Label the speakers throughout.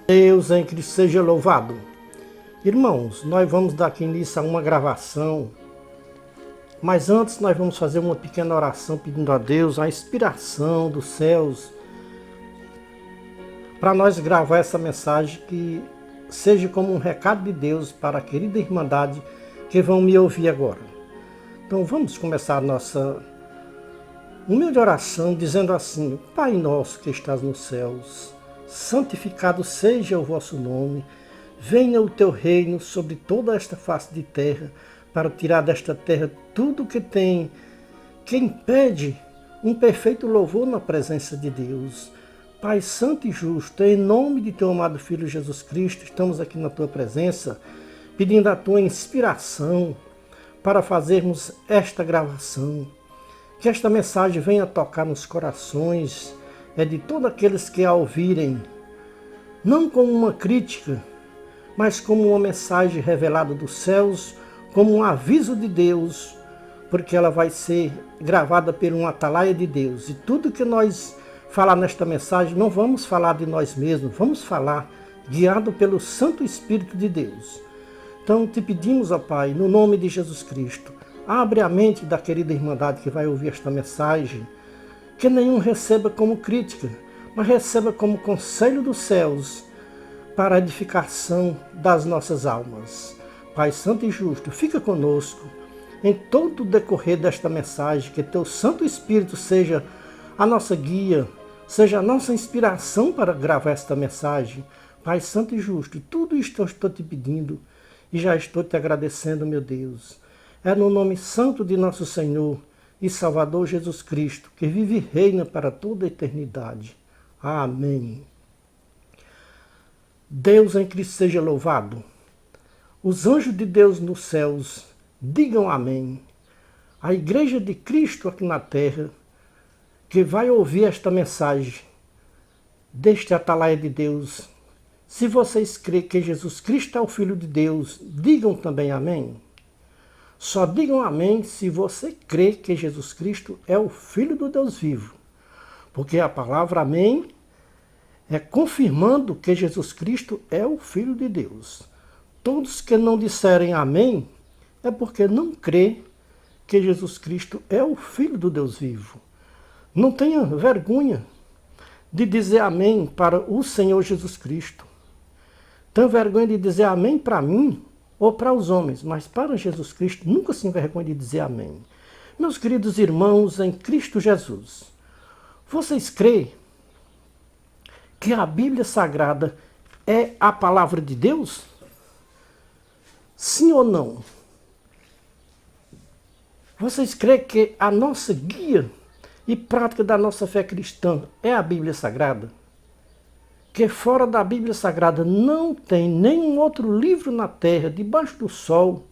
Speaker 1: Deus em Cristo seja louvado. Irmãos, nós vamos dar aqui início a uma gravação, mas antes nós vamos fazer uma pequena oração pedindo a Deus a inspiração dos céus para nós gravar essa mensagem que seja como um recado de Deus para a querida Irmandade que vão me ouvir agora. Então vamos começar a nossa humilde oração dizendo assim: Pai nosso que estás nos céus, santificado seja o vosso nome, venha o teu reino sobre toda esta face de terra, para tirar desta terra tudo que tem, que impede um perfeito louvor na presença de Deus. Pai santo e justo, em nome de teu amado Filho Jesus Cristo, estamos aqui na tua presença, pedindo a tua inspiração para fazermos esta gravação. Que esta mensagem venha tocar nos corações de todos aqueles que a ouvirem, não como uma crítica, mas como uma mensagem revelada dos céus, como um aviso de Deus, porque ela vai ser gravada por um atalaia de Deus. E tudo que nós falar nesta mensagem, não vamos falar de nós mesmos, vamos falar guiado pelo Santo Espírito de Deus. Então te pedimos, ó Pai, no nome de Jesus Cristo, abre a mente da querida Irmandade que vai ouvir esta mensagem, que nenhum receba como crítica, mas receba como conselho dos céus para a edificação das nossas almas. Pai santo e justo, fica conosco em todo o decorrer desta mensagem, que teu Santo Espírito seja a nossa guia, seja a nossa inspiração para gravar esta mensagem. Pai santo e justo, tudo isto eu estou te pedindo e já estou te agradecendo, meu Deus. É no nome santo de nosso Senhor e Salvador Jesus Cristo, que vive e reina para toda a eternidade. Amém. Deus em Cristo seja louvado. Os anjos de Deus nos céus digam amém. A Igreja de Cristo aqui na terra, que vai ouvir esta mensagem deste atalaia de Deus, se vocês crêem que Jesus Cristo é o Filho de Deus, digam também amém. Só digam amém se você crê que Jesus Cristo é o Filho do Deus vivo. Porque a palavra amém é confirmando que Jesus Cristo é o Filho de Deus. Todos que não disserem amém é porque não crê que Jesus Cristo é o Filho do Deus vivo. Não tenha vergonha de dizer amém para o Senhor Jesus Cristo. Tenha vergonha de dizer amém para mim ou para os homens, mas para Jesus Cristo nunca se envergonhe de dizer amém. Meus queridos irmãos em Cristo Jesus, vocês creem que a Bíblia Sagrada é a palavra de Deus? Sim ou não? Vocês creem que a nossa guia e prática da nossa fé cristã é a Bíblia Sagrada? Que fora da Bíblia Sagrada não tem nenhum outro livro na terra, debaixo do sol,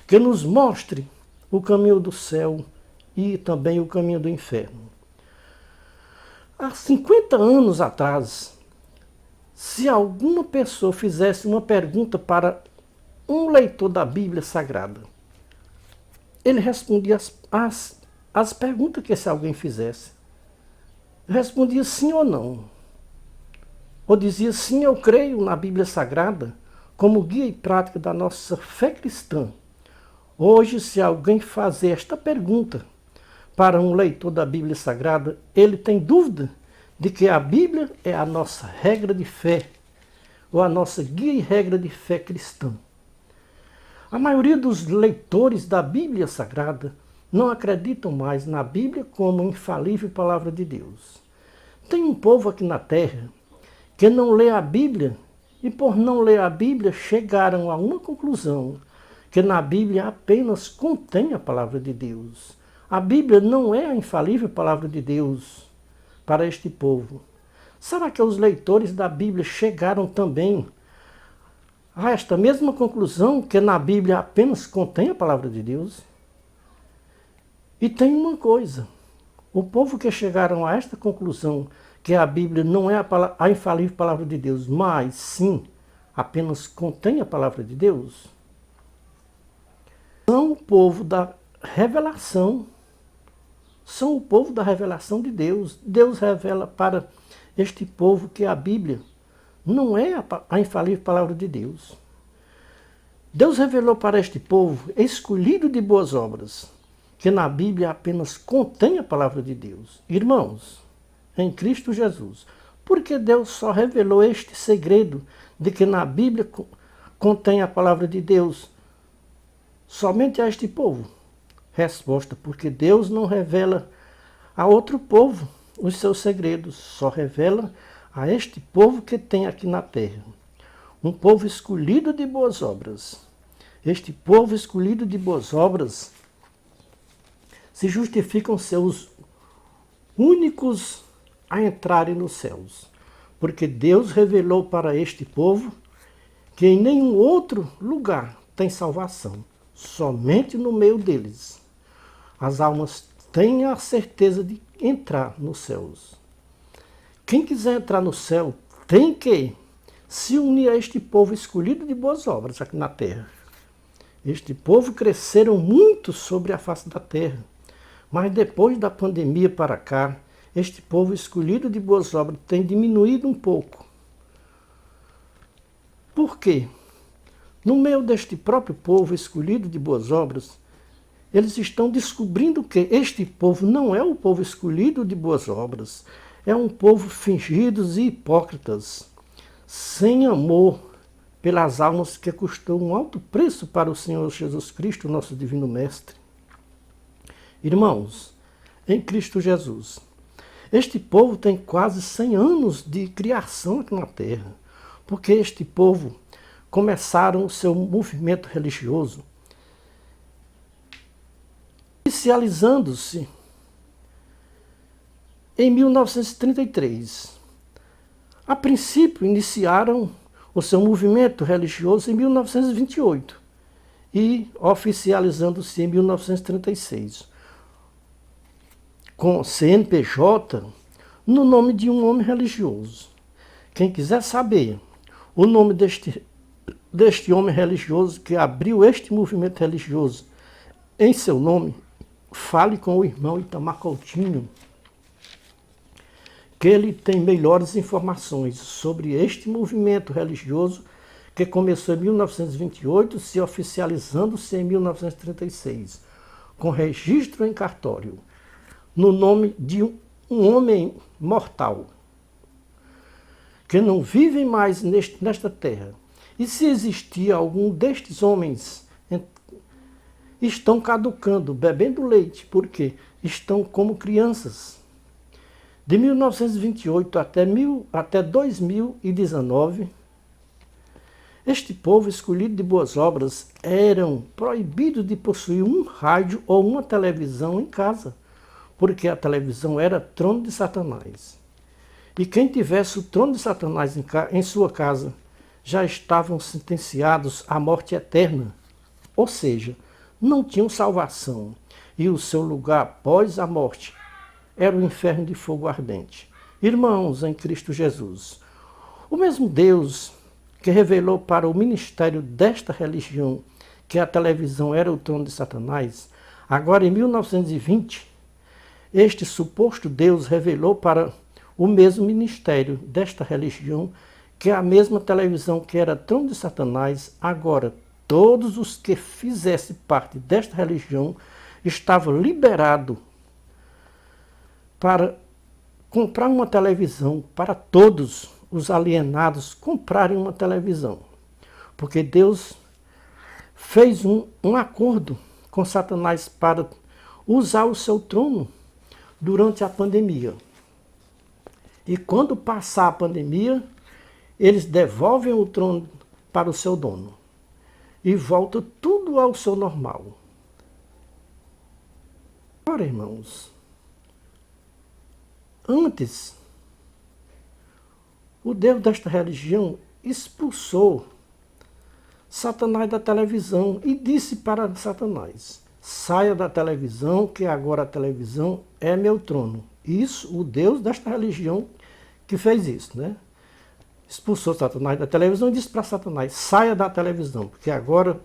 Speaker 1: que nos mostre o caminho do céu e também o caminho do inferno. Há 50 anos atrás, se alguma pessoa fizesse uma pergunta para um leitor da Bíblia Sagrada, ele respondia as perguntas que se alguém fizesse. Respondia sim ou não. Ou dizia sim, eu creio na Bíblia Sagrada como guia e prática da nossa fé cristã. Hoje, se alguém fazer esta pergunta para um leitor da Bíblia Sagrada, ele tem dúvida de que a Bíblia é a nossa regra de fé, ou a nossa guia e regra de fé cristã. A maioria dos leitores da Bíblia Sagrada não acreditam mais na Bíblia como infalível palavra de Deus. Tem um povo aqui na terra que não lê a Bíblia e por não ler a Bíblia chegaram a uma conclusão, que na Bíblia apenas contém a palavra de Deus. A Bíblia não é a infalível palavra de Deus para este povo. Será que os leitores da Bíblia chegaram também a esta mesma conclusão, que na Bíblia apenas contém a palavra de Deus? E tem uma coisa, o povo que chegaram a esta conclusão, que a Bíblia não é a infalível palavra de Deus, mas sim apenas contém a palavra de Deus, são o povo da revelação. São o povo da revelação de Deus. Deus revela para este povo que a Bíblia não é a infalível palavra de Deus. Deus revelou para este povo, escolhido de boas obras, que na Bíblia apenas contém a palavra de Deus. Irmãos, em Cristo Jesus, por que Deus só revelou este segredo de que na Bíblia contém a palavra de Deus somente a este povo? Resposta: porque Deus não revela a outro povo os seus segredos, só revela a este povo que tem aqui na terra. Um povo escolhido de boas obras. Este povo escolhido de boas obras se justificam seus únicos a entrarem nos céus, porque Deus revelou para este povo que em nenhum outro lugar tem salvação, somente no meio deles. As almas têm a certeza de entrar nos céus. Quem quiser entrar no céu tem que se unir a este povo escolhido de boas obras aqui na terra. Este povo cresceram muito sobre a face da terra, mas depois da pandemia para cá, este povo escolhido de boas obras tem diminuído um pouco. Por quê? No meio deste próprio povo escolhido de boas obras, eles estão descobrindo que este povo não é o povo escolhido de boas obras, é um povo fingidos e hipócritas, sem amor pelas almas, que custou um alto preço para o Senhor Jesus Cristo, nosso Divino Mestre. Irmãos, em Cristo Jesus, este povo tem quase 100 anos de criação aqui na terra, porque este povo começaram o seu movimento religioso inicializando-se em 1933. A princípio, iniciaram o seu movimento religioso em 1928 e oficializando-se em 1936, com CNPJ no nome de um homem religioso. Quem quiser saber o nome deste homem religioso que abriu este movimento religioso em seu nome, fale com o irmão Itamar Coutinho, que ele tem melhores informações sobre este movimento religioso que começou em 1928, se oficializando-se em 1936, com registro em cartório, no nome de um homem mortal, que não vive mais nesta terra. E se existia algum destes homens, estão caducando, bebendo leite, porque estão como crianças. De 1928 até 2019, este povo escolhido de boas obras eram proibidos de possuir um rádio ou uma televisão em casa, porque a televisão era trono de Satanás. E quem tivesse o trono de Satanás em sua casa já estavam sentenciados à morte eterna, ou seja, não tinham salvação, e o seu lugar após a morte era o inferno de fogo ardente. Irmãos em Cristo Jesus, o mesmo Deus que revelou para o ministério desta religião que a televisão era o trono de Satanás, agora em 1920, este suposto Deus revelou para o mesmo ministério desta religião que a mesma televisão que era trono de Satanás, agora todos os que fizessem parte desta religião estavam liberados para comprar uma televisão, para todos os alienados comprarem uma televisão. Porque Deus fez um acordo com Satanás para usar o seu trono durante a pandemia. E quando passar a pandemia, eles devolvem o trono para o seu dono. E volta tudo ao seu normal. Agora, irmãos, antes, o Deus desta religião expulsou Satanás da televisão e disse para Satanás: saia da televisão, que agora a televisão é meu trono. Isso, o Deus desta religião que fez isso, né? Expulsou Satanás da televisão e disse para Satanás: saia da televisão, porque agora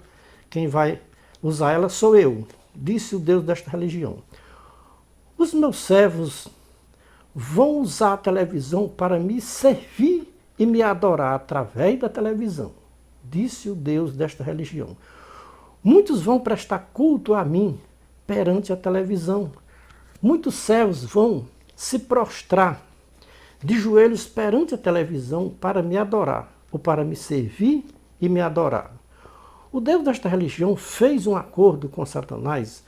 Speaker 1: quem vai usar ela sou eu, disse o Deus desta religião. Os meus servos vão usar a televisão para me servir e me adorar através da televisão, disse o Deus desta religião. Muitos vão prestar culto a mim perante a televisão. Muitos céus vão se prostrar de joelhos perante a televisão para me adorar, ou para me servir e me adorar. O Deus desta religião fez um acordo com Satanás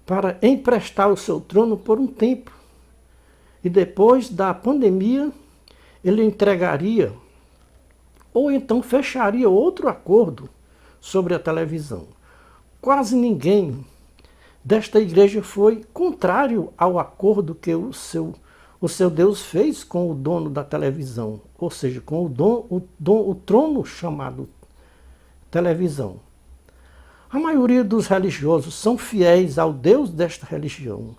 Speaker 1: para emprestar o seu trono por um tempo. E depois da pandemia, ele entregaria, ou então fecharia outro acordo sobre a televisão. Quase ninguém desta igreja foi contrário ao acordo que o seu Deus fez com o dono da televisão, ou seja, com o trono chamado televisão. A maioria dos religiosos são fiéis ao Deus desta religião.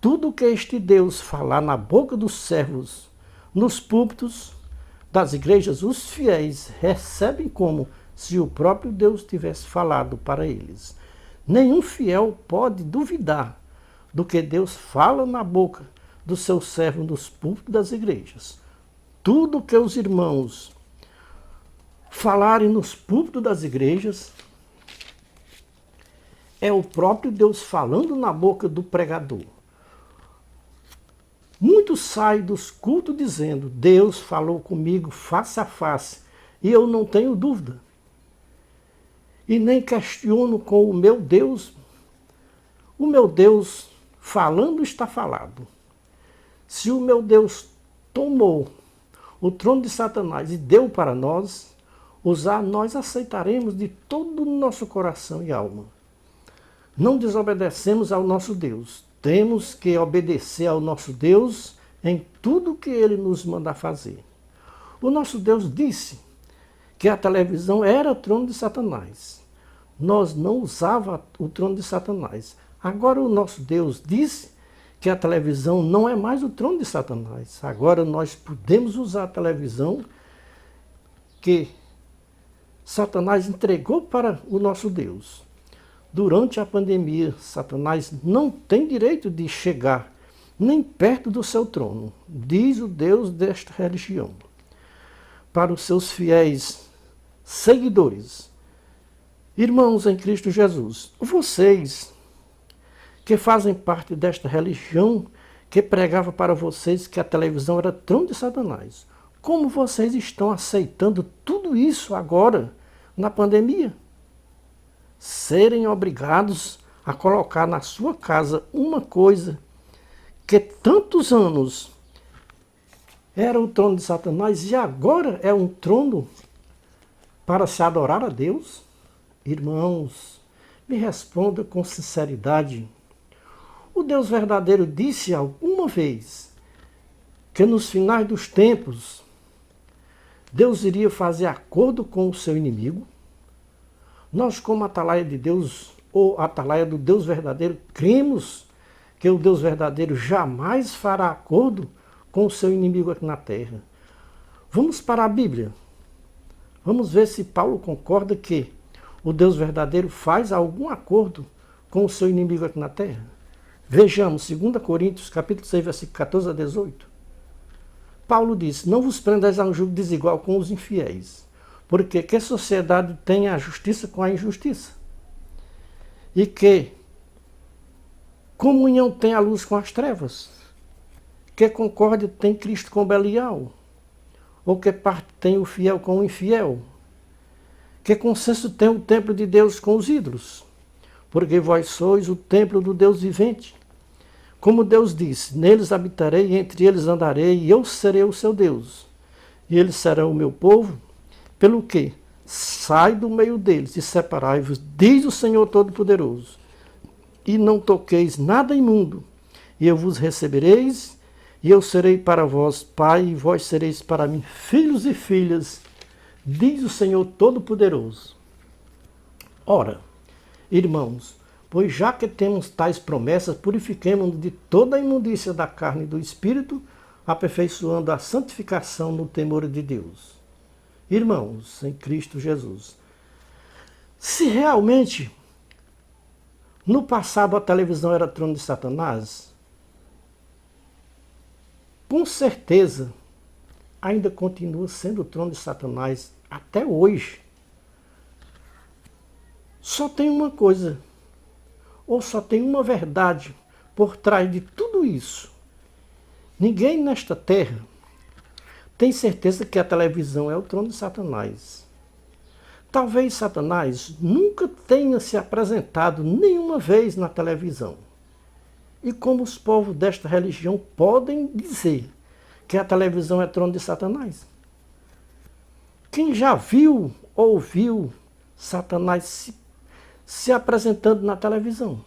Speaker 1: Tudo que este Deus falar na boca dos servos, nos púlpitos das igrejas, os fiéis recebem como se o próprio Deus tivesse falado para eles. Nenhum fiel pode duvidar do que Deus fala na boca do seu servo nos púlpitos das igrejas. Tudo que os irmãos falarem nos púlpitos das igrejas é o próprio Deus falando na boca do pregador. Muitos saem dos cultos dizendo: Deus falou comigo face a face e eu não tenho dúvida. E nem questiono com o meu Deus. O meu Deus falando está falado. Se o meu Deus tomou o trono de Satanás e deu para nós, nós aceitaremos de todo o nosso coração e alma. Não desobedecemos ao nosso Deus. Temos que obedecer ao nosso Deus em tudo que Ele nos mandar fazer. O nosso Deus disse que a televisão era o trono de Satanás. Nós não usávamos o trono de Satanás. Agora o nosso Deus disse que a televisão não é mais o trono de Satanás. Agora nós podemos usar a televisão que Satanás entregou para o nosso Deus. Durante a pandemia, Satanás não tem direito de chegar nem perto do seu trono, diz o Deus desta religião. Para os seus fiéis seguidores, irmãos em Cristo Jesus, vocês que fazem parte desta religião que pregava para vocês que a televisão era trono de Satanás, como vocês estão aceitando tudo isso agora na pandemia? Serem obrigados a colocar na sua casa uma coisa que tantos anos era o trono de Satanás e agora é um trono para se adorar a Deus? Irmãos, me responda com sinceridade. O Deus verdadeiro disse alguma vez que nos finais dos tempos Deus iria fazer acordo com o seu inimigo? Nós, como atalaia de Deus, ou atalaia do Deus verdadeiro, cremos que o Deus verdadeiro jamais fará acordo com o seu inimigo aqui na terra. Vamos para a Bíblia. Vamos ver se Paulo concorda que o Deus verdadeiro faz algum acordo com o seu inimigo aqui na terra. Vejamos, 2 Coríntios, capítulo 6, versículo 14 a 18. Paulo diz: não vos prendais a um jugo desigual com os infiéis. Porque que sociedade tem a justiça com a injustiça? E que comunhão tem a luz com as trevas? Que concórdia tem Cristo com Belial? Ou que parte tem o fiel com o infiel? Que consenso tem o templo de Deus com os ídolos? Porque vós sois o templo do Deus vivente. Como Deus disse: neles habitarei, entre eles andarei, e eu serei o seu Deus. E eles serão o meu povo. Pelo que? Sai do meio deles e separai-vos, diz o Senhor Todo-Poderoso, e não toqueis nada imundo, e eu vos recebereis, e eu serei para vós pai, e vós sereis para mim filhos e filhas, diz o Senhor Todo-Poderoso. Ora, irmãos, pois já que temos tais promessas, purifiquemo-nos de toda a imundícia da carne e do espírito, aperfeiçoando a santificação no temor de Deus. Irmãos, em Cristo Jesus, se realmente no passado a televisão era trono de Satanás, com certeza ainda continua sendo o trono de Satanás até hoje. Só tem uma coisa, ou só tem uma verdade por trás de tudo isso. Ninguém nesta terra tem certeza que a televisão é o trono de Satanás. Talvez Satanás nunca tenha se apresentado nenhuma vez na televisão. E como os povos desta religião podem dizer que a televisão é trono de Satanás? Quem já viu, ouviu Satanás se apresentando na televisão?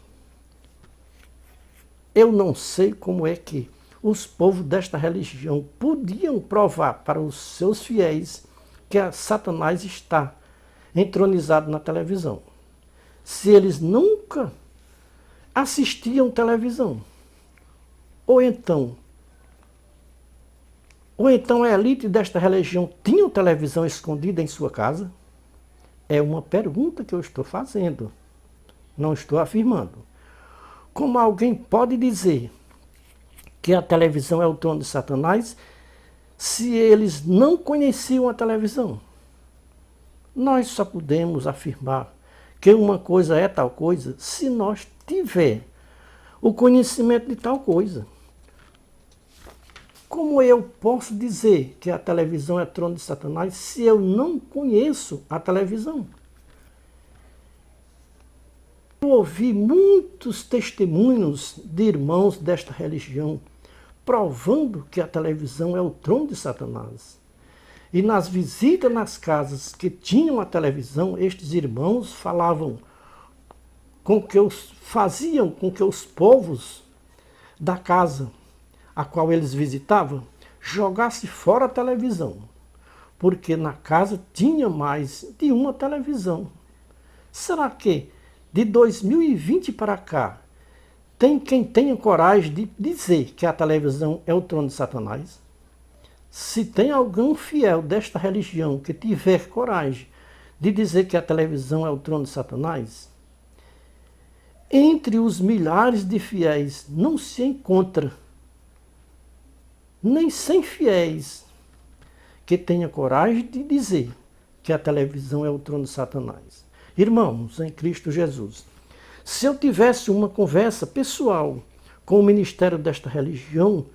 Speaker 1: Eu não sei como é que os povos desta religião podiam provar para os seus fiéis que Satanás está entronizado na televisão, se eles nunca assistiam televisão. Ou então a elite desta religião tinha televisão escondida em sua casa? É uma pergunta que eu estou fazendo, não estou afirmando. Como alguém pode dizer que a televisão é o trono de Satanás se eles não conheciam a televisão? Nós só podemos afirmar que uma coisa é tal coisa se nós tiver o conhecimento de tal coisa. Como eu posso dizer que a televisão é trono de Satanás se eu não conheço a televisão? Eu ouvi muitos testemunhos de irmãos desta religião provando que a televisão é o trono de Satanás. E nas visitas nas casas que tinham a televisão, estes irmãos faziam com que os povos da casa a qual eles visitavam jogassem fora a televisão, porque na casa tinha mais de uma televisão. Será que de 2020 para cá tem quem tenha coragem de dizer que a televisão é o trono de Satanás? Se tem algum fiel desta religião que tiver coragem de dizer que a televisão é o trono de Satanás, entre os milhares de fiéis não se encontra nem 100 fiéis que tenha coragem de dizer que a televisão é o trono de Satanás. Irmãos, em Cristo Jesus, se eu tivesse uma conversa pessoal com o ministério desta religião,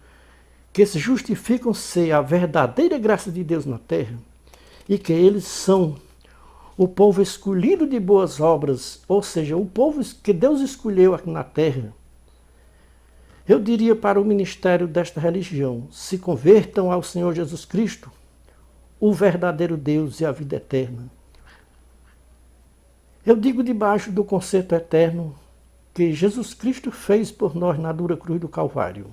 Speaker 1: que se justificam ser a verdadeira graça de Deus na terra, e que eles são o povo escolhido de boas obras, ou seja, o povo que Deus escolheu aqui na terra, eu diria para o ministério desta religião: se convertam ao Senhor Jesus Cristo, o verdadeiro Deus e a vida eterna. Eu digo debaixo do conceito eterno que Jesus Cristo fez por nós na dura cruz do Calvário.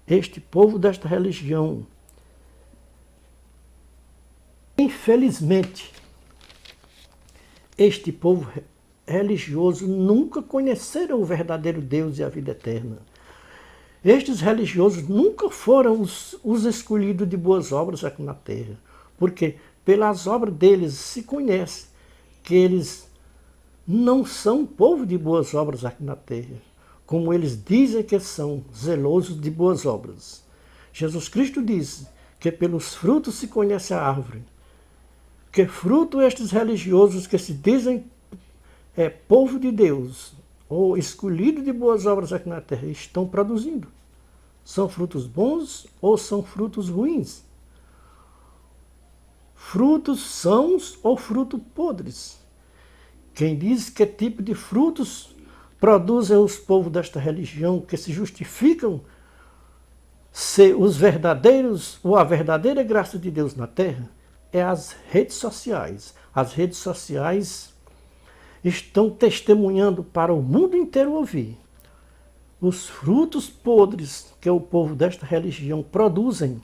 Speaker 1: Este povo desta religião, infelizmente, este povo religioso nunca conheceram o verdadeiro Deus e a vida eterna. Estes religiosos nunca foram os escolhidos de boas obras aqui na terra, porque pelas obras deles se conhece que eles não são povo de boas obras aqui na terra, como eles dizem que são, zelosos de boas obras. Jesus Cristo disse que pelos frutos se conhece a árvore. Que fruto estes religiosos que se dizem povo de Deus, ou escolhido de boas obras aqui na terra, estão produzindo? São frutos bons ou são frutos ruins? Frutos sãos ou frutos podres? Quem diz que tipo de frutos produzem os povos desta religião que se justificam ser os verdadeiros ou a verdadeira graça de Deus na terra é as redes sociais. As redes sociais estão testemunhando para o mundo inteiro ouvir os frutos podres que o povo desta religião produzem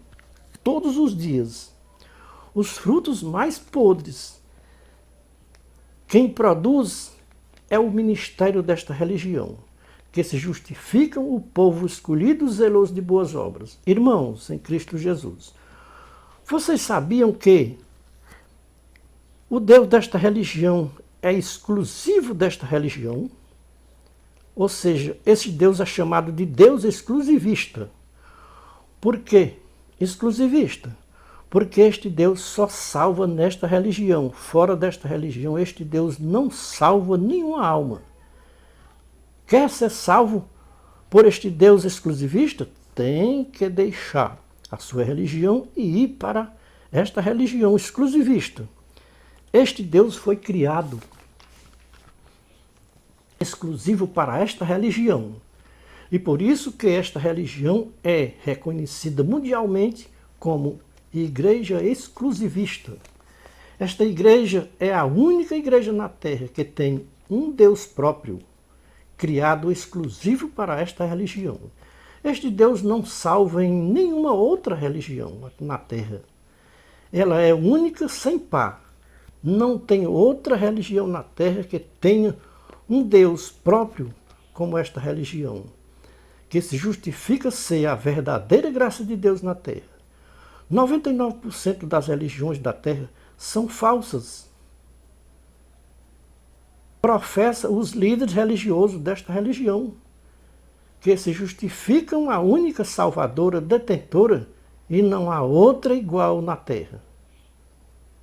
Speaker 1: todos os dias. Os frutos mais podres, quem produz é o ministério desta religião, que se justificam o povo escolhido zeloso de boas obras. Irmãos, em Cristo Jesus, vocês sabiam que o Deus desta religião é exclusivo desta religião? Ou seja, esse Deus é chamado de Deus exclusivista. Por quê exclusivista? Porque este Deus só salva nesta religião. Fora desta religião, este Deus não salva nenhuma alma. Quer ser salvo por este Deus exclusivista? Tem que deixar a sua religião e ir para esta religião exclusivista. Este Deus foi criado exclusivo para esta religião. E por isso que esta religião é reconhecida mundialmente como igreja exclusivista. Esta igreja é a única igreja na Terra que tem um Deus próprio, criado exclusivo para esta religião. Este Deus não salva em nenhuma outra religião na Terra. Ela é única sem par. Não tem outra religião na Terra que tenha um Deus próprio como esta religião, que se justifica ser a verdadeira graça de Deus na Terra. 99% das religiões da Terra são falsas. Professa os líderes religiosos desta religião, que se justificam a única salvadora, detentora, e não há outra igual na Terra.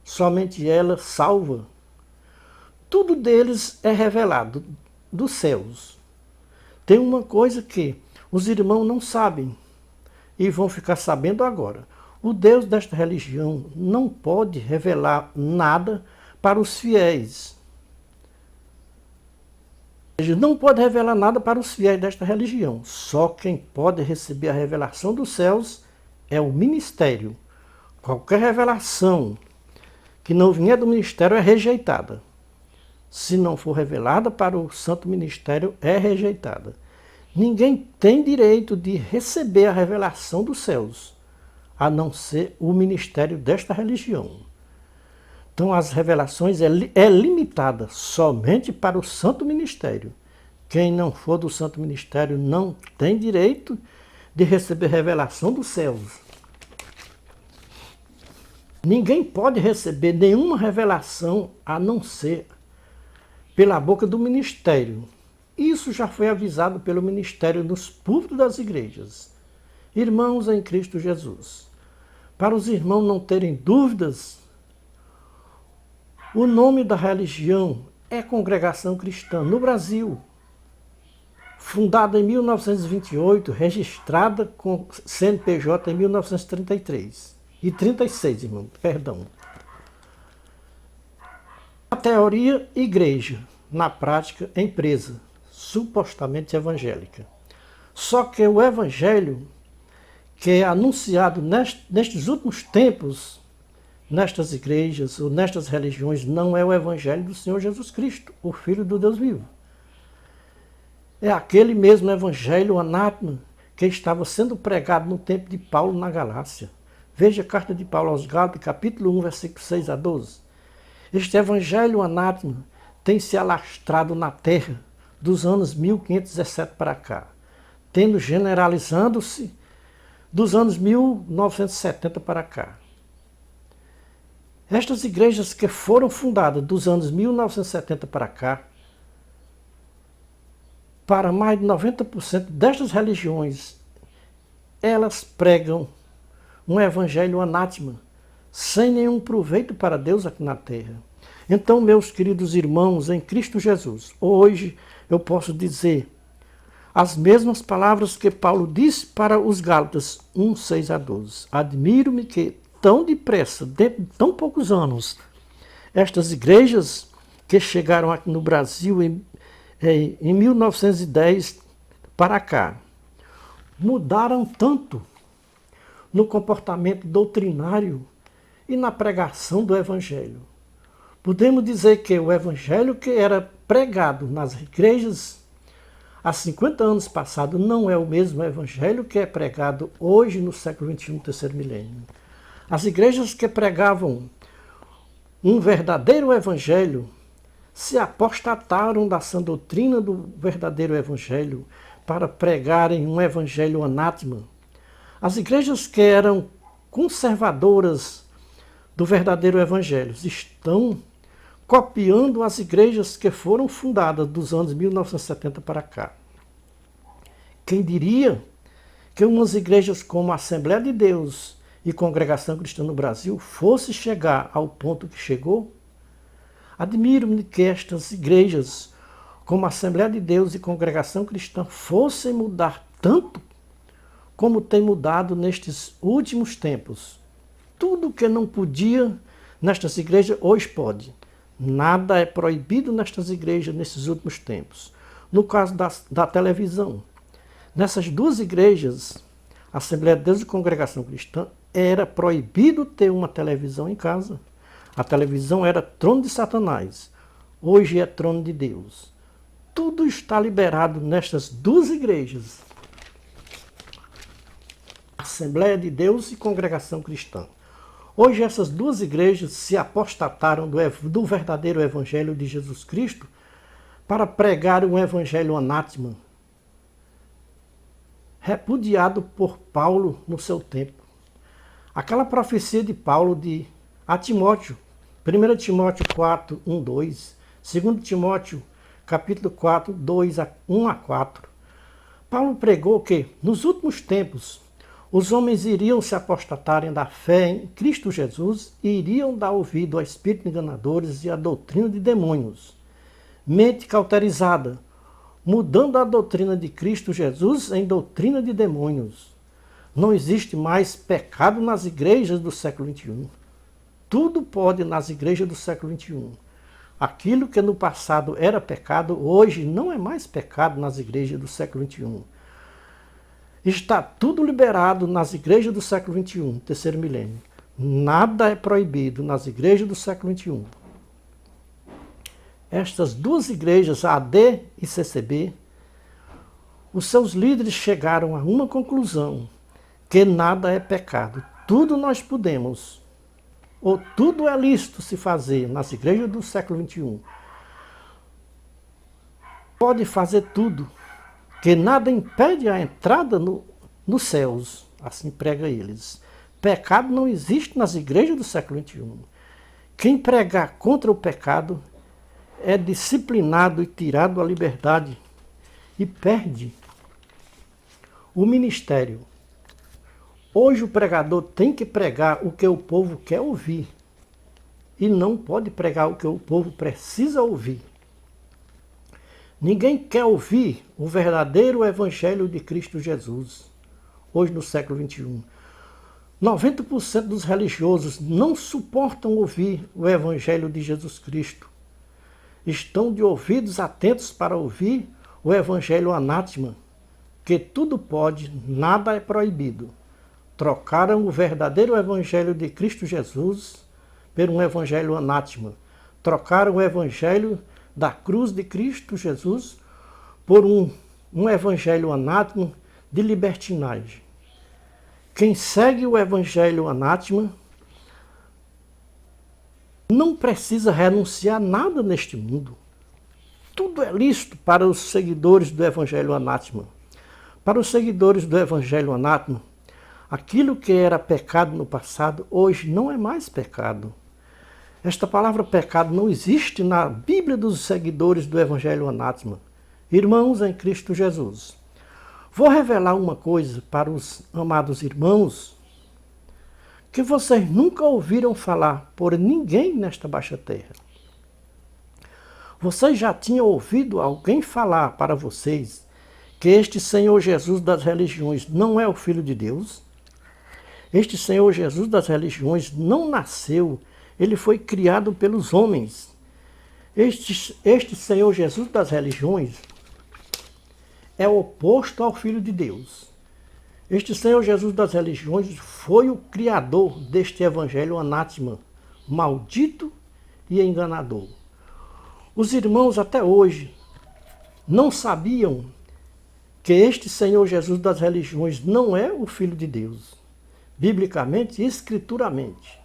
Speaker 1: Somente ela salva. Tudo deles é revelado dos céus. Tem uma coisa que os irmãos não sabem e vão ficar sabendo agora. O Deus desta religião não pode revelar nada para os fiéis. Ele não pode revelar nada para os fiéis desta religião. Só quem pode receber a revelação dos céus é o ministério. Qualquer revelação que não vier do ministério é rejeitada. Se não for revelada para o santo ministério, é rejeitada. Ninguém tem direito de receber a revelação dos céus, a não ser o ministério desta religião. Então as revelações é limitada somente para o santo ministério. Quem não for do santo ministério não tem direito de receber revelação dos céus. Ninguém pode receber nenhuma revelação a não ser pela boca do ministério. Isso já foi avisado pelo ministério nos púlpitos das igrejas. Irmãos em Cristo Jesus, para os irmãos não terem dúvidas, o nome da religião é Congregação Cristã no Brasil, fundada em 1928, registrada com CNPJ em 1933. E 36, irmão, perdão. Na teoria, igreja. Na prática, empresa, supostamente evangélica. Só que o evangelho que é anunciado nestes últimos tempos, nestas igrejas ou nestas religiões, não é o evangelho do Senhor Jesus Cristo, o Filho do Deus vivo. É aquele mesmo evangelho anátema que estava sendo pregado no tempo de Paulo na Galácia. Veja a carta de Paulo aos Gálatas, capítulo 1, versículo 6 a 12. Este evangelho anátema tem se alastrado na terra dos anos 1517 para cá, tendo generalizando-se dos anos 1970 para cá. Estas igrejas que foram fundadas dos anos 1970 para cá, para mais de 90% destas religiões, elas pregam um evangelho anátema, sem nenhum proveito para Deus aqui na terra. Então, meus queridos irmãos em Cristo Jesus, hoje eu posso dizer as mesmas palavras que Paulo disse para os Gálatas 1, 6 a 12. Admiro-me que tão depressa, dentro de tão poucos anos, estas igrejas que chegaram aqui no Brasil em 1910 para cá, mudaram tanto no comportamento doutrinário e na pregação do Evangelho. Podemos dizer que o Evangelho que era pregado nas igrejas há 50 anos passados não é o mesmo Evangelho que é pregado hoje no século XXI, no terceiro milênio. As igrejas que pregavam um verdadeiro Evangelho se apostataram da sã doutrina do verdadeiro Evangelho para pregarem um Evangelho anátema. As igrejas que eram conservadoras do verdadeiro Evangelho estão copiando as igrejas que foram fundadas dos anos 1970 para cá. Quem diria que umas igrejas como a Assembleia de Deus e Congregação Cristã no Brasil fosse chegar ao ponto que chegou, admiro-me que estas igrejas, como a Assembleia de Deus e Congregação Cristã, fossem mudar tanto como tem mudado nestes últimos tempos. Tudo que não podia nestas igrejas, hoje pode. Nada é proibido nestas igrejas nesses últimos tempos. No caso da televisão, nessas duas igrejas, Assembleia de Deus e Congregação Cristã, era proibido ter uma televisão em casa. A televisão era trono de Satanás. Hoje é trono de Deus. Tudo está liberado nestas duas igrejas. Assembleia de Deus e Congregação Cristã. Hoje essas duas igrejas se apostataram do verdadeiro Evangelho de Jesus Cristo para pregar um evangelho anátema, repudiado por Paulo no seu tempo. Aquela profecia de Paulo a Timóteo, 1 Timóteo 4, 1, 2, 2 Timóteo capítulo 4, 1 a 4. Paulo pregou que, nos últimos tempos, os homens iriam se apostatarem da fé em Cristo Jesus e iriam dar ouvido a espíritos enganadores e a doutrina de demônios. Mente cauterizada, mudando a doutrina de Cristo Jesus em doutrina de demônios. Não existe mais pecado nas igrejas do século XXI. Tudo pode nas igrejas do século XXI. Aquilo que no passado era pecado, hoje não é mais pecado nas igrejas do século XXI. Está tudo liberado nas igrejas do século XXI, terceiro milênio. Nada é proibido nas igrejas do século XXI. Estas duas igrejas, AD e CCB, os seus líderes chegaram a uma conclusão, que nada é pecado. Tudo nós podemos, ou tudo é lícito se fazer nas igrejas do século XXI. Pode fazer tudo, que nada impede a entrada nos céus, assim prega eles. Pecado não existe nas igrejas do século XXI. Quem pregar contra o pecado é disciplinado e tirado a liberdade e perde o ministério. Hoje o pregador tem que pregar o que o povo quer ouvir e não pode pregar o que o povo precisa ouvir. Ninguém quer ouvir o verdadeiro evangelho de Cristo Jesus, hoje no século XXI. 90% dos religiosos não suportam ouvir o evangelho de Jesus Cristo. Estão de ouvidos atentos para ouvir o evangelho anátema, que tudo pode, nada é proibido. Trocaram o verdadeiro evangelho de Cristo Jesus por um evangelho anátema. Trocaram o evangelho da cruz de Cristo Jesus por um evangelho anátema de libertinagem. Quem segue o evangelho anátema não precisa renunciar a nada neste mundo. Tudo é lícito para os seguidores do evangelho anátema. Para os seguidores do evangelho anátema, aquilo que era pecado no passado, hoje não é mais pecado. Esta palavra pecado não existe na Bíblia dos seguidores do evangelho anátema. Irmãos em Cristo Jesus. Vou revelar uma coisa para os amados irmãos que vocês nunca ouviram falar por ninguém nesta baixa terra. Vocês já tinham ouvido alguém falar para vocês que este Senhor Jesus das religiões não é o Filho de Deus? Este Senhor Jesus das religiões não nasceu, ele foi criado pelos homens. Este Senhor Jesus das religiões é oposto ao Filho de Deus. Este Senhor Jesus das religiões foi o criador deste evangelho anátema, maldito e enganador. Os irmãos até hoje não sabiam que este Senhor Jesus das religiões não é o Filho de Deus, biblicamente e escrituramente.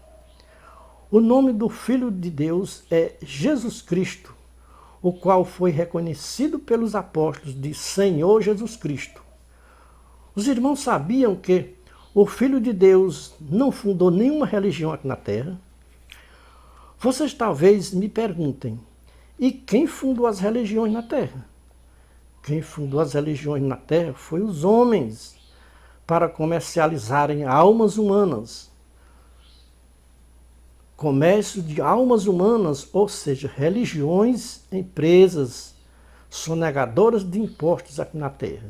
Speaker 1: O nome do Filho de Deus é Jesus Cristo, o qual foi reconhecido pelos apóstolos de Senhor Jesus Cristo. Os irmãos sabiam que o Filho de Deus não fundou nenhuma religião aqui na Terra? Vocês talvez me perguntem, e quem fundou as religiões na Terra? Quem fundou as religiões na Terra foi os homens, para comercializarem almas humanas. comércio de almas humanas, ou seja, religiões, empresas sonegadoras de impostos aqui na Terra.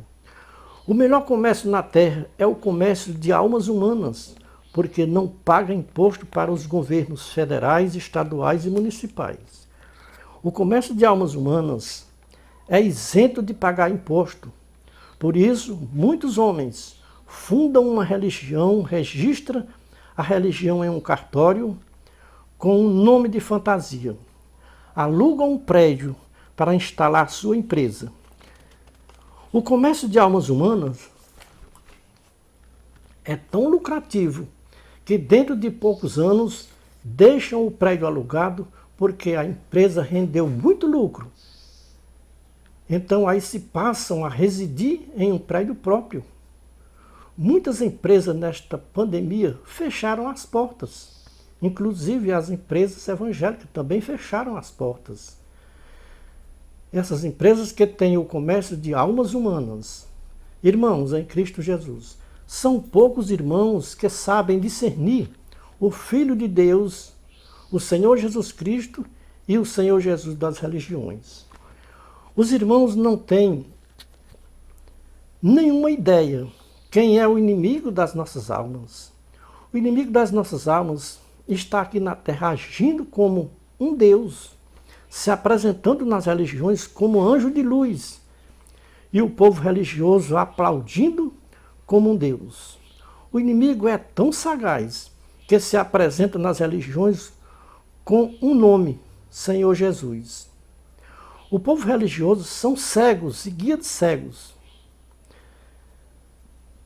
Speaker 1: O melhor comércio na Terra é o comércio de almas humanas, porque não paga imposto para os governos federais, estaduais e municipais. O comércio de almas humanas é isento de pagar imposto. Por isso, muitos homens fundam uma religião, registram a religião em um cartório com um nome de fantasia, alugam um prédio para instalar sua empresa. O comércio de almas humanas é tão lucrativo que dentro de poucos anos deixam o prédio alugado porque a empresa rendeu muito lucro. Então aí se passam a residir em um prédio próprio. Muitas empresas nesta pandemia fecharam as portas. Inclusive as empresas evangélicas também fecharam as portas. Essas empresas que têm o comércio de almas humanas, irmãos em Cristo Jesus, são poucos irmãos que sabem discernir o Filho de Deus, o Senhor Jesus Cristo e o Senhor Jesus das religiões. Os irmãos não têm nenhuma ideia quem é o inimigo das nossas almas. O inimigo das nossas almas está aqui na terra agindo como um Deus, se apresentando nas religiões como anjo de luz, e o povo religioso aplaudindo como um Deus. O inimigo é tão sagaz que se apresenta nas religiões com um nome, Senhor Jesus. O povo religioso são cegos e guia de cegos.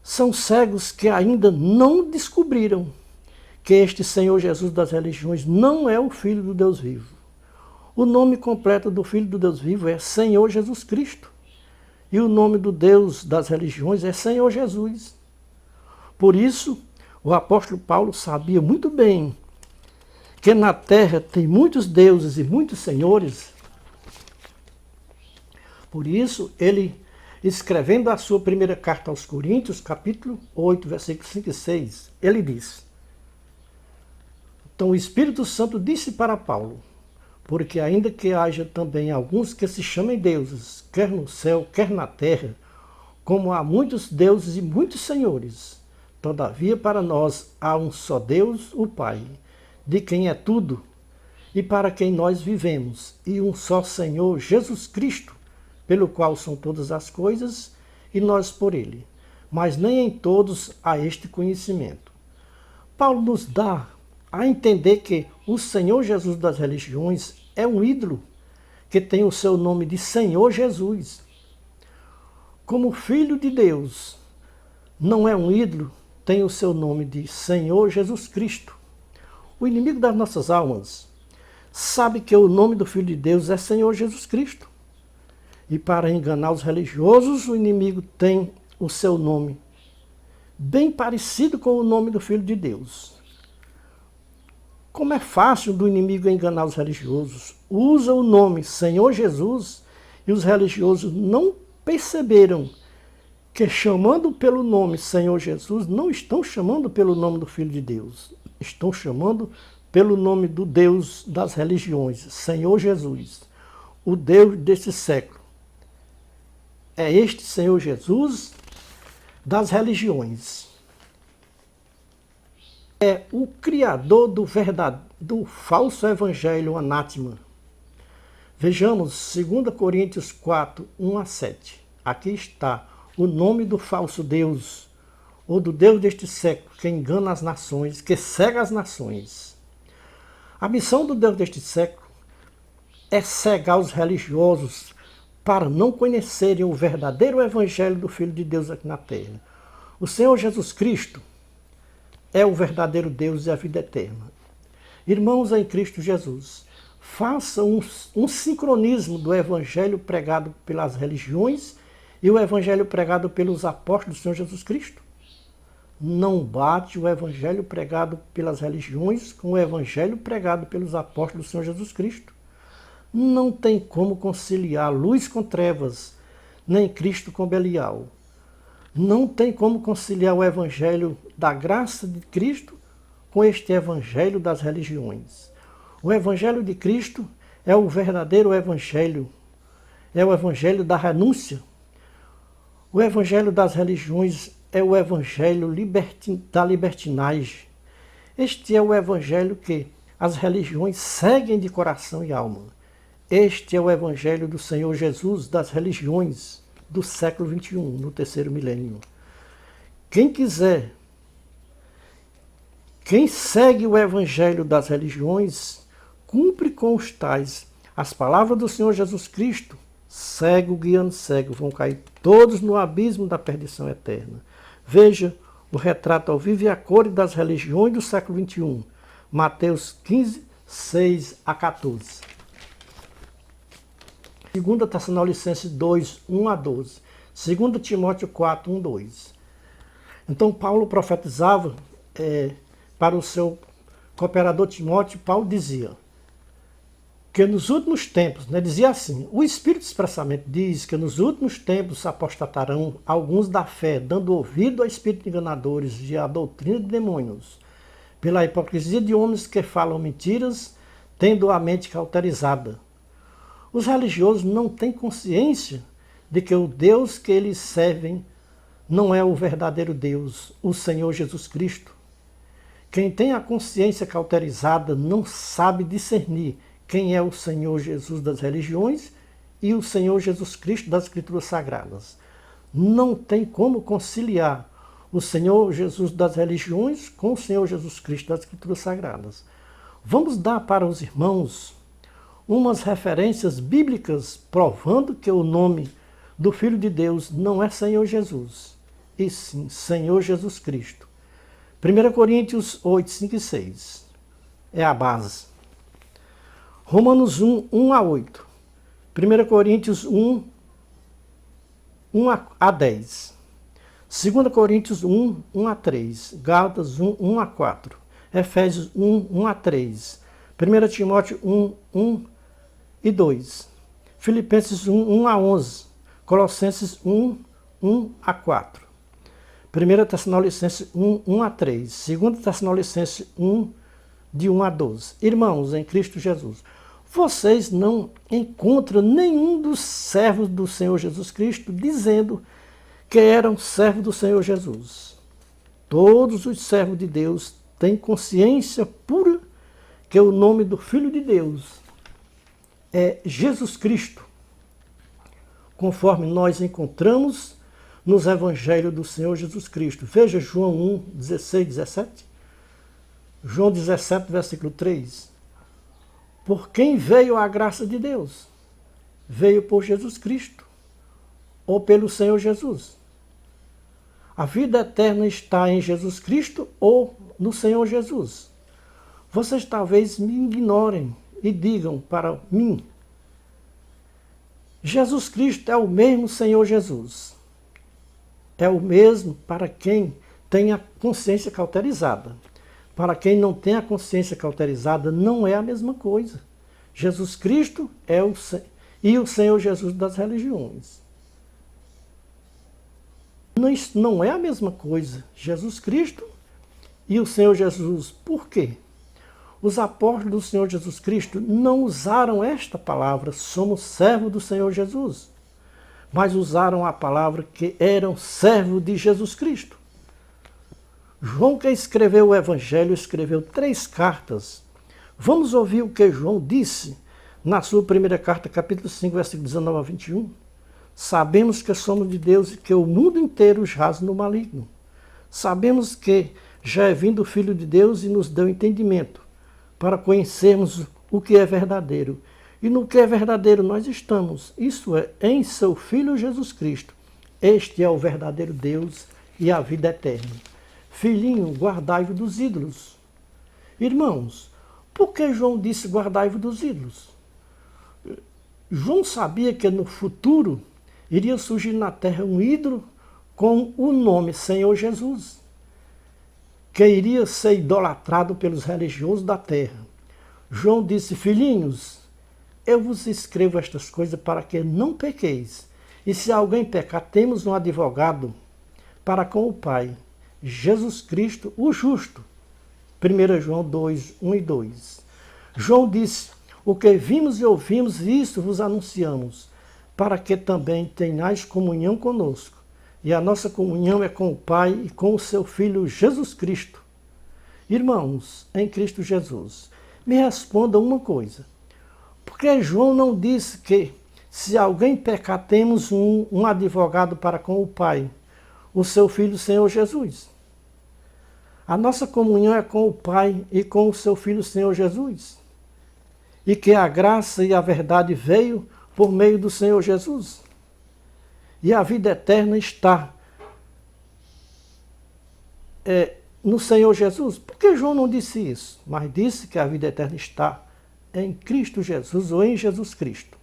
Speaker 1: São cegos que ainda não descobriram que este Senhor Jesus das religiões não é o Filho do Deus vivo. O nome completo do Filho do Deus vivo é Senhor Jesus Cristo. E o nome do Deus das religiões é Senhor Jesus. Por isso, o apóstolo Paulo sabia muito bem que na terra tem muitos deuses e muitos senhores. Por isso, ele, escrevendo a sua primeira carta aos Coríntios, capítulo 8, versículos 5 e 6, ele diz: então o Espírito Santo disse para Paulo: porque ainda que haja também alguns que se chamem deuses, quer no céu, quer na terra, como há muitos deuses e muitos senhores, todavia para nós há um só Deus, o Pai, de quem é tudo e para quem nós vivemos, e um só Senhor, Jesus Cristo, pelo qual são todas as coisas, e nós por ele. Mas nem em todos há este conhecimento. Paulo nos dá a entender que o Senhor Jesus das religiões é um ídolo que tem o seu nome de Senhor Jesus. Como Filho de Deus, não é um ídolo, tem o seu nome de Senhor Jesus Cristo. O inimigo das nossas almas sabe que o nome do Filho de Deus é Senhor Jesus Cristo. E para enganar os religiosos, o inimigo tem o seu nome bem parecido com o nome do Filho de Deus. Como é fácil do inimigo enganar os religiosos. Usa o nome Senhor Jesus e os religiosos não perceberam que chamando pelo nome Senhor Jesus, não estão chamando pelo nome do Filho de Deus. Estão chamando pelo nome do Deus das religiões, Senhor Jesus, o Deus deste século. É este Senhor Jesus das religiões. É o criador do falso evangelho anátema. Vejamos 2 Coríntios 4, 1 a 7. Aqui está o nome do falso Deus, ou do Deus deste século, que engana as nações, que cega as nações. A missão do Deus deste século é cegar os religiosos para não conhecerem o verdadeiro evangelho do Filho de Deus aqui na terra. O Senhor Jesus Cristo é o verdadeiro Deus e a vida eterna. Irmãos em Cristo Jesus, façam um sincronismo do evangelho pregado pelas religiões e o evangelho pregado pelos apóstolos do Senhor Jesus Cristo. Não bate o evangelho pregado pelas religiões com o evangelho pregado pelos apóstolos do Senhor Jesus Cristo. Não tem como conciliar luz com trevas, nem Cristo com Belial. Não tem como conciliar o evangelho da graça de Cristo com este evangelho das religiões. O evangelho de Cristo é o verdadeiro evangelho, é o evangelho da renúncia. O evangelho das religiões é o evangelho da libertinagem. Este é o evangelho que as religiões seguem de coração e alma. Este é o evangelho do Senhor Jesus das religiões do século XXI, no terceiro milênio. Quem segue o evangelho das religiões, cumpre com os tais as palavras do Senhor Jesus Cristo, cego guiando cego, vão cair todos no abismo da perdição eterna. Veja o retrato ao vivo e a cor das religiões do século XXI. Mateus 15, 6 a 14. 2 Tessalonicenses 2, 1 a 12. 2 Timóteo 4, 1, 2. Então Paulo profetizava para o seu cooperador Timóteo. Paulo dizia que nos últimos tempos, dizia assim, o Espírito expressamente diz que nos últimos tempos apostatarão alguns da fé, dando ouvido a espíritos enganadores e à doutrina de demônios, pela hipocrisia de homens que falam mentiras, tendo a mente cauterizada. Os religiosos não têm consciência de que o Deus que eles servem não é o verdadeiro Deus, o Senhor Jesus Cristo. Quem tem a consciência cauterizada não sabe discernir quem é o Senhor Jesus das religiões e o Senhor Jesus Cristo das Escrituras Sagradas. Não tem como conciliar o Senhor Jesus das religiões com o Senhor Jesus Cristo das Escrituras Sagradas. Vamos dar para os irmãos umas referências bíblicas provando que o nome do Filho de Deus não é Senhor Jesus, e sim Senhor Jesus Cristo. 1 Coríntios 8, 5 e 6 é a base. Romanos 1, 1 a 8. 1 Coríntios 1, 1 a 10. 2 Coríntios 1, 1 a 3. Gálatas 1, 1 a 4. Efésios 1, 1 a 3. 1 Timóteo 1, 1 e 2. Filipenses 1, 1 a 11. Colossenses 1, 1 a 4. 1 Tessalonicenses 1, 1 a 3. 2 Tessalonicenses 1, de 1 a 12. Irmãos, em Cristo Jesus, vocês não encontram nenhum dos servos do Senhor Jesus Cristo dizendo que eram servos do Senhor Jesus. Todos os servos de Deus têm consciência pura que o nome do Filho de Deus é Jesus Cristo, conforme nós encontramos nos evangelhos do Senhor Jesus Cristo. Veja João 1, 16, 17. João 17, versículo 3. Por quem veio a graça de Deus? Veio por Jesus Cristo, ou pelo Senhor Jesus. A vida eterna está em Jesus Cristo ou no Senhor Jesus. Vocês talvez me ignorem e digam para mim: Jesus Cristo é o mesmo Senhor Jesus. É o mesmo para quem tem a consciência cauterizada. Para quem não tem a consciência cauterizada, não é a mesma coisa. Jesus Cristo é o Senhor Jesus das religiões. Isso não é a mesma coisa. Jesus Cristo e o Senhor Jesus. Por quê? Os apóstolos do Senhor Jesus Cristo não usaram esta palavra, somos servos do Senhor Jesus, mas usaram a palavra que eram servos de Jesus Cristo. João, que escreveu o Evangelho, escreveu 3 cartas. Vamos ouvir o que João disse na sua primeira carta, capítulo 5, versículo 19 a 21. Sabemos que somos de Deus e que o mundo inteiro jaz no maligno. Sabemos que já é vindo o Filho de Deus e nos deu entendimento para conhecermos o que é verdadeiro. E no que é verdadeiro nós estamos, isso é, em seu Filho Jesus Cristo. Este é o verdadeiro Deus e a vida eterna. Filhinho, guardai-vos dos ídolos. Irmãos, por que João disse guardai-vos dos ídolos? João sabia que no futuro iria surgir na terra um ídolo com o nome Senhor Jesus, que iria ser idolatrado pelos religiosos da terra. João disse: filhinhos, eu vos escrevo estas coisas para que não pequeis. E se alguém pecar, temos um advogado para com o Pai, Jesus Cristo, o justo. 1 João 2, 1 e 2. João disse: o que vimos e ouvimos, isso vos anunciamos, para que também tenhais comunhão conosco. E a nossa comunhão é com o Pai e com o seu Filho Jesus Cristo. Irmãos, em Cristo Jesus, me respondam uma coisa. Por que João não disse que, se alguém pecar, temos um advogado para com o Pai, o seu Filho, o Senhor Jesus? A nossa comunhão é com o Pai e com o seu Filho, o Senhor Jesus. E que a graça e a verdade veio por meio do Senhor Jesus. E a vida eterna está no Senhor Jesus. Por que João não disse isso? Mas disse que a vida eterna está em Cristo Jesus ou em Jesus Cristo.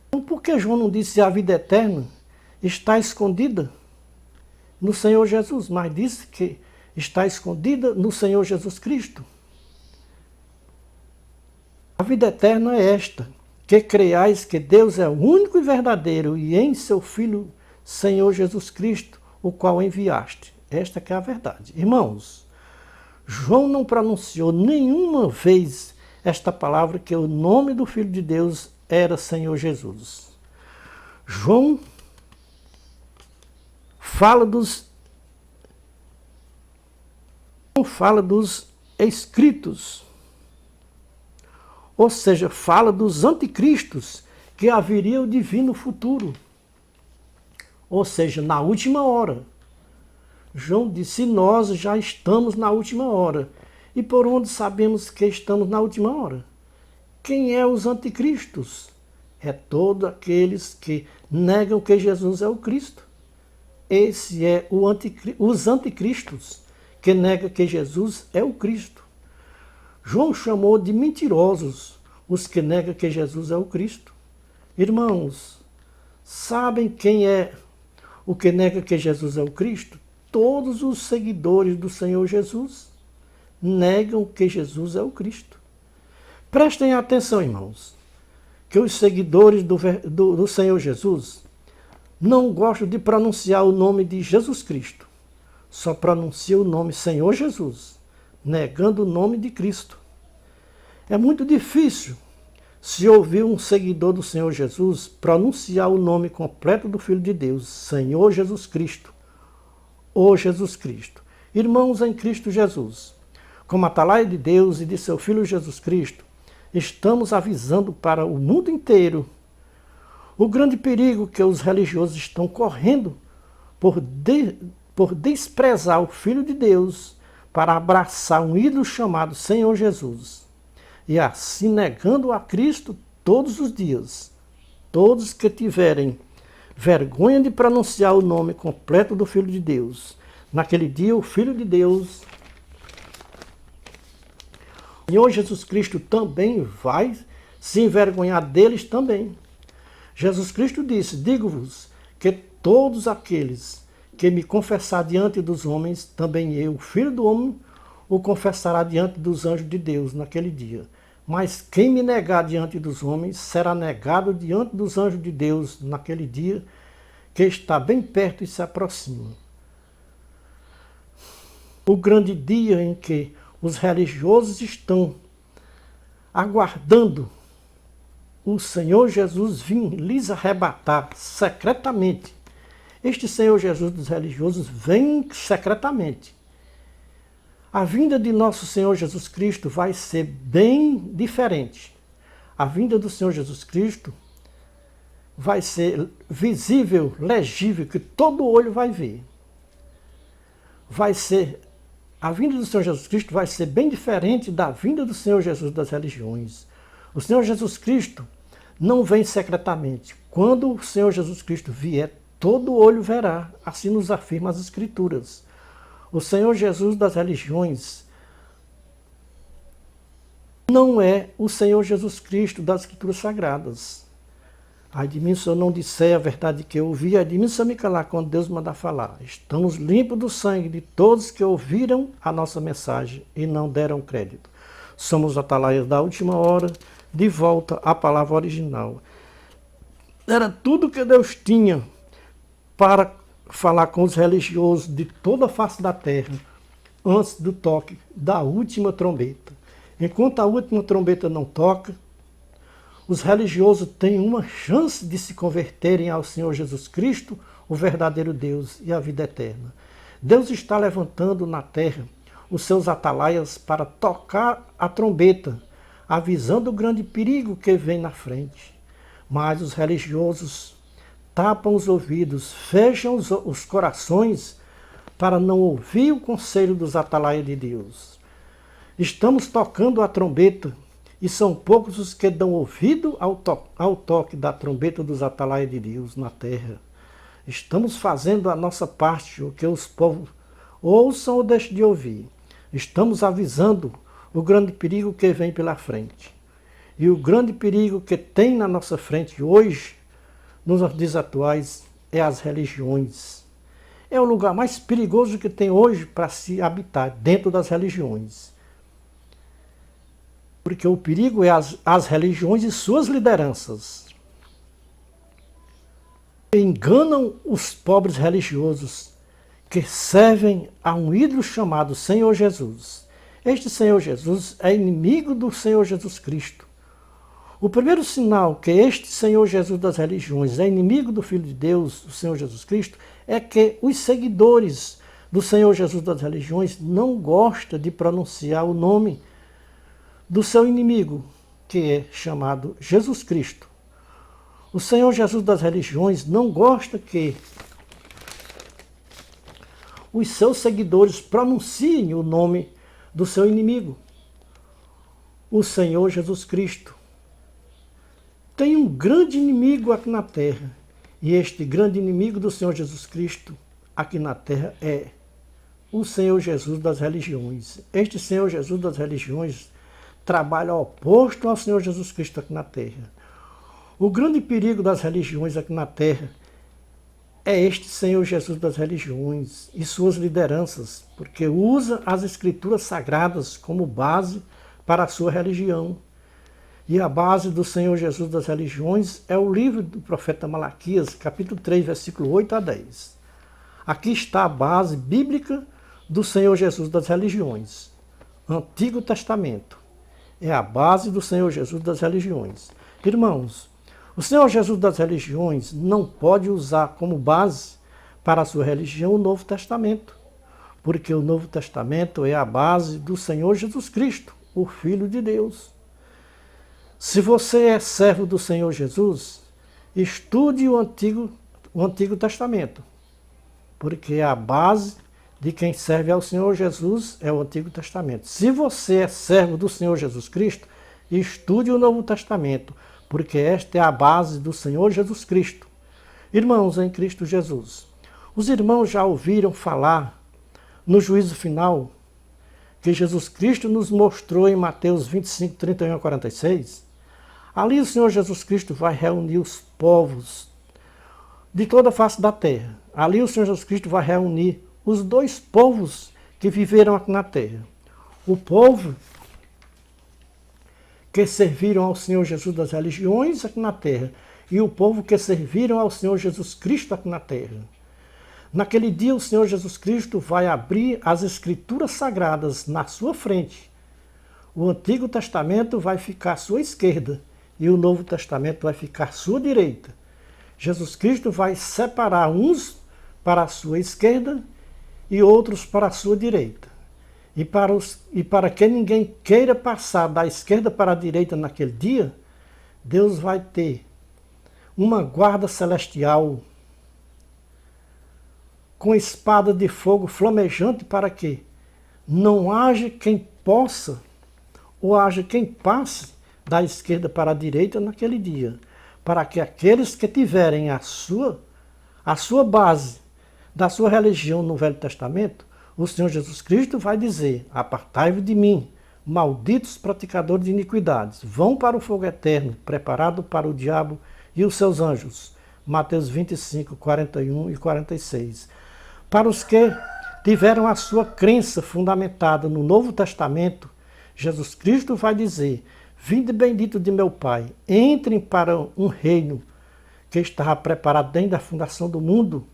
Speaker 1: Então, por que João não disse que a vida eterna está escondida no Senhor Jesus, mas disse que está escondida no Senhor Jesus Cristo? A vida eterna é esta: que creiais que Deus é o único e verdadeiro e em seu Filho, Senhor Jesus Cristo, o qual enviaste. Esta que é a verdade. Irmãos, João não pronunciou nenhuma vez esta palavra que o nome do Filho de Deus era Senhor Jesus. João fala dos escritos, ou seja, fala dos anticristos que haveria o divino futuro, ou seja, na última hora. João disse: nós já estamos na última hora. E por onde sabemos que estamos na última hora? Quem é os anticristos? É todos aqueles que negam que Jesus é o Cristo. Esse é os anticristos, que negam que Jesus é o Cristo. João chamou de mentirosos os que negam que Jesus é o Cristo. Irmãos, sabem quem é o que nega que Jesus é o Cristo? Todos os seguidores do Senhor Jesus negam que Jesus é o Cristo. Prestem atenção, irmãos, que os seguidores do Senhor Jesus não gostam de pronunciar o nome de Jesus Cristo. Só pronunciam o nome Senhor Jesus, negando o nome de Cristo. É muito difícil se ouvir um seguidor do Senhor Jesus pronunciar o nome completo do Filho de Deus, Senhor Jesus Cristo, ou Jesus Cristo. Irmãos em Cristo Jesus, como atalaia de Deus e de seu Filho Jesus Cristo, estamos avisando para o mundo inteiro o grande perigo que os religiosos estão correndo por desprezar o Filho de Deus para abraçar um ídolo chamado Senhor Jesus. E assim negando a Cristo todos os dias. Todos que tiverem vergonha de pronunciar o nome completo do Filho de Deus, naquele dia o Filho de Deus, o Senhor Jesus Cristo, também vai se envergonhar deles também. Jesus Cristo disse: digo-vos que todos aqueles que me confessar diante dos homens, também eu, o Filho do Homem, o confessará diante dos anjos de Deus naquele dia. Mas quem me negar diante dos homens, será negado diante dos anjos de Deus naquele dia, que está bem perto e se aproxima. O grande dia em que os religiosos estão aguardando o Senhor Jesus vir lhes arrebatar secretamente. Este Senhor Jesus dos religiosos vem secretamente. A vinda de nosso Senhor Jesus Cristo vai ser bem diferente. A vinda do Senhor Jesus Cristo vai ser visível, legível, que todo olho vai ver. A vinda do Senhor Jesus Cristo vai ser bem diferente da vinda do Senhor Jesus das religiões. O Senhor Jesus Cristo não vem secretamente. Quando o Senhor Jesus Cristo vier, todo olho verá, assim nos afirma as Escrituras. O Senhor Jesus das religiões não é o Senhor Jesus Cristo das Escrituras Sagradas. Ai de mim se eu não disser a verdade que eu ouvi, ai de mim se eu me calar quando Deus mandar falar. Estamos limpos do sangue de todos que ouviram a nossa mensagem e não deram crédito. Somos atalaias da última hora, de volta à palavra original. Era tudo que Deus tinha para falar com os religiosos de toda a face da terra, antes do toque da última trombeta. Enquanto a última trombeta não toca, os religiosos têm uma chance de se converterem ao Senhor Jesus Cristo, o verdadeiro Deus e a vida eterna. Deus está levantando na terra os seus atalaias para tocar a trombeta, avisando o grande perigo que vem na frente. Mas os religiosos tapam os ouvidos, fecham os corações para não ouvir o conselho dos atalaias de Deus. Estamos tocando a trombeta e são poucos os que dão ouvido ao toque da trombeta dos atalaias de Deus na terra. Estamos fazendo a nossa parte, o que os povos ouçam ou deixem de ouvir. Estamos avisando o grande perigo que vem pela frente. E o grande perigo que tem na nossa frente hoje, nos dias atuais, é as religiões. É o lugar mais perigoso que tem hoje para se habitar, dentro das religiões. Porque o perigo é as religiões e suas lideranças. Enganam os pobres religiosos que servem a um ídolo chamado Senhor Jesus. Este Senhor Jesus é inimigo do Senhor Jesus Cristo. O primeiro sinal que este Senhor Jesus das religiões é inimigo do Filho de Deus, o Senhor Jesus Cristo, é que os seguidores do Senhor Jesus das religiões não gostam de pronunciar o nome do seu inimigo, que é chamado Jesus Cristo. O Senhor Jesus das religiões não gosta que os seus seguidores pronunciem o nome do seu inimigo, o Senhor Jesus Cristo. Tem um grande inimigo aqui na terra, e este grande inimigo do Senhor Jesus Cristo aqui na terra é o Senhor Jesus das religiões. Este Senhor Jesus das religiões trabalha oposto ao Senhor Jesus Cristo aqui na terra. O grande perigo das religiões aqui na terra é este Senhor Jesus das religiões e suas lideranças, porque usa as escrituras sagradas como base para a sua religião. E a base do Senhor Jesus das religiões é o livro do profeta Malaquias, capítulo 3, versículo 8 a 10. Aqui está a base bíblica do Senhor Jesus das religiões. Antigo Testamento é a base do Senhor Jesus das religiões. Irmãos, o Senhor Jesus das religiões não pode usar como base para a sua religião o Novo Testamento, porque o Novo Testamento é a base do Senhor Jesus Cristo, o Filho de Deus. Se você é servo do Senhor Jesus, estude o Antigo Testamento, porque a base de quem serve ao Senhor Jesus é o Antigo Testamento. Se você é servo do Senhor Jesus Cristo, estude o Novo Testamento, porque esta é a base do Senhor Jesus Cristo. Irmãos em Cristo Jesus, os irmãos já ouviram falar no juízo final que Jesus Cristo nos mostrou em Mateus 25, 31 a 46? Ali o Senhor Jesus Cristo vai reunir os povos de toda a face da terra. Ali o Senhor Jesus Cristo vai reunir os dois povos que viveram aqui na terra. O povo que serviram ao Senhor Jesus das religiões aqui na terra e o povo que serviram ao Senhor Jesus Cristo aqui na terra. Naquele dia o Senhor Jesus Cristo vai abrir as escrituras sagradas na sua frente. O Antigo Testamento vai ficar à sua esquerda e o Novo Testamento vai ficar à sua direita. Jesus Cristo vai separar uns para a sua esquerda e outros para a sua direita. E para que ninguém queira passar da esquerda para a direita naquele dia, Deus vai ter uma guarda celestial com espada de fogo flamejante para que não haja quem possa ou haja quem passe da esquerda para a direita naquele dia, para que aqueles que tiverem a sua base da sua religião no Velho Testamento, o Senhor Jesus Cristo vai dizer: apartai-vos de mim, malditos praticadores de iniquidades, vão para o fogo eterno, preparado para o diabo e os seus anjos. Mateus 25, 41 e 46. Para os que tiveram a sua crença fundamentada no Novo Testamento, Jesus Cristo vai dizer: vinde bendito de meu Pai, entrem para um reino que estava preparado desde a fundação do mundo.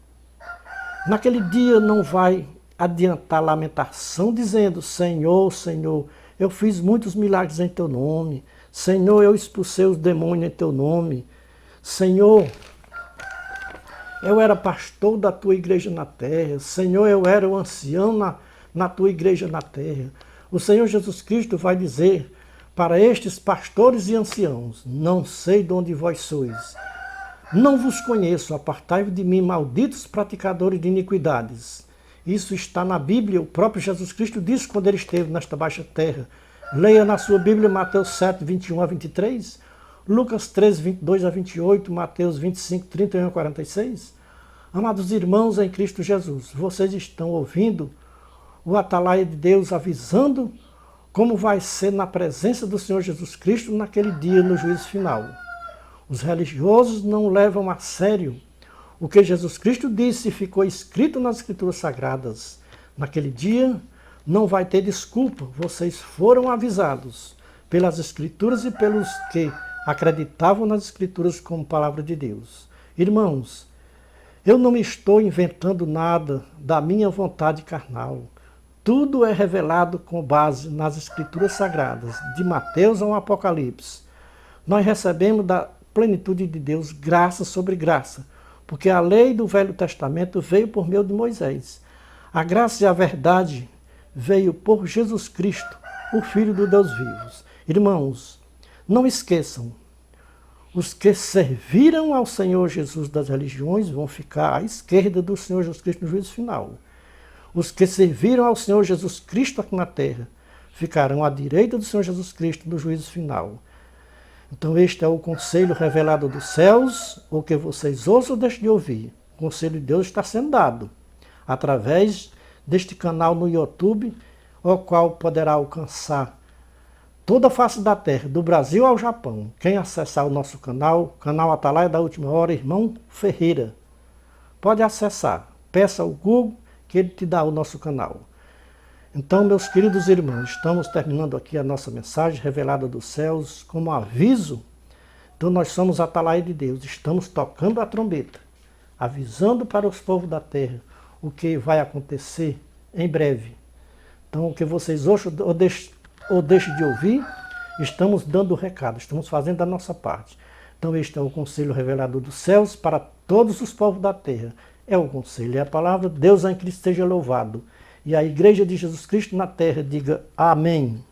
Speaker 1: Naquele dia não vai adiantar lamentação, dizendo: Senhor, Senhor, eu fiz muitos milagres em teu nome. Senhor, eu expulsei os demônios em teu nome. Senhor, eu era pastor da tua igreja na terra. Senhor, eu era o ancião na tua igreja na terra. O Senhor Jesus Cristo vai dizer para estes pastores e anciãos: não sei de onde vós sois. Não vos conheço, apartai-vos de mim, malditos praticadores de iniquidades. Isso está na Bíblia, o próprio Jesus Cristo disse quando ele esteve nesta baixa terra. Leia na sua Bíblia Mateus 7, 21 a 23, Lucas 13, 22 a 28, Mateus 25, 31 a 46. Amados irmãos em Cristo Jesus, vocês estão ouvindo o Atalaia de Deus avisando como vai ser na presença do Senhor Jesus Cristo naquele dia, no juízo final. Os religiosos não levam a sério o que Jesus Cristo disse e ficou escrito nas Escrituras Sagradas. Naquele dia não vai ter desculpa, vocês foram avisados pelas Escrituras e pelos que acreditavam nas Escrituras como palavra de Deus. Irmãos, eu não estou inventando nada da minha vontade carnal. Tudo é revelado com base nas Escrituras Sagradas, de Mateus ao Apocalipse. Nós recebemos da plenitude de Deus graça sobre graça, porque a lei do Velho Testamento veio por meio de Moisés. A graça e a verdade veio por Jesus Cristo, o Filho do Deus vivo. Irmãos, não esqueçam, os que serviram ao Senhor Jesus das religiões vão ficar à esquerda do Senhor Jesus Cristo no juízo final. Os que serviram ao Senhor Jesus Cristo aqui na terra ficarão à direita do Senhor Jesus Cristo no juízo final. Então este é o conselho revelado dos céus, o que vocês ouçam ou deixem de ouvir. O conselho de Deus está sendo dado através deste canal no YouTube, o qual poderá alcançar toda a face da terra, do Brasil ao Japão. Quem acessar o nosso canal, canal Atalaia da Última Hora, irmão Ferreira, pode acessar. Peça ao Google que ele te dá o nosso canal. Então, meus queridos irmãos, estamos terminando aqui a nossa mensagem revelada dos céus como aviso. Então, nós somos a Atalaia de Deus, estamos tocando a trombeta, avisando para os povos da terra o que vai acontecer em breve. Então, o que vocês ouçam ou deixem de ouvir, estamos dando o recado, estamos fazendo a nossa parte. Então, este é o conselho revelado dos céus para todos os povos da terra. É o conselho, é a palavra. Deus em Cristo seja louvado. E a Igreja de Jesus Cristo na terra diga amém.